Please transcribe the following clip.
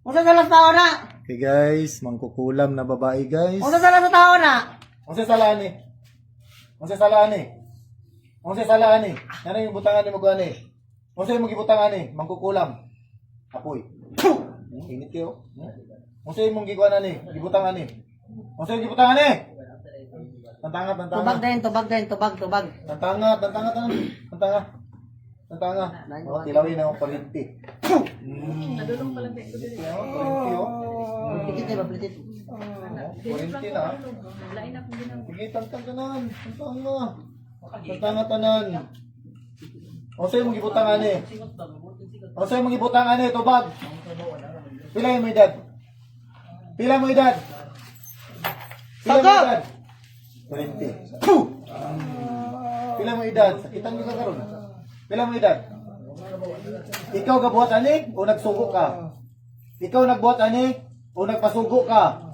Unsa sala sa tao na? Okay guys, mangkukulam na babae guys. Unsa sala sa tao na? Unsa sala ani? Unsa sala ani? Unsa sala ani? Ano yung butangan ni mo gani? Unsa yung gibutangan ni? Mangkukulam. Apoy. Init yo. Unsa yung giguan ani? Gibutangan ni. Unsa yung gibutangan ni? Tantangat, Tubag din. Tantangat. Oh, tilawin na ako parinti. Nadulong pala tayo. Parinti oh. Plitit ba plitit? Parinti na. Lain akong ginagawa. Sige, tantang-tanan. Tantang-tanan. O sa'yo mong gibutangan eh. O sa'yo mong gibutangan eh, tubag. Pila mo edad? Pila mo edad? Sagot! 20. Pila mo edad? Sakitan ko ka karon. Pila mo edad? Ikaw gabuhat ani o nagsugo ka? Ikaw nagbuhat ani o nagpasugo ka?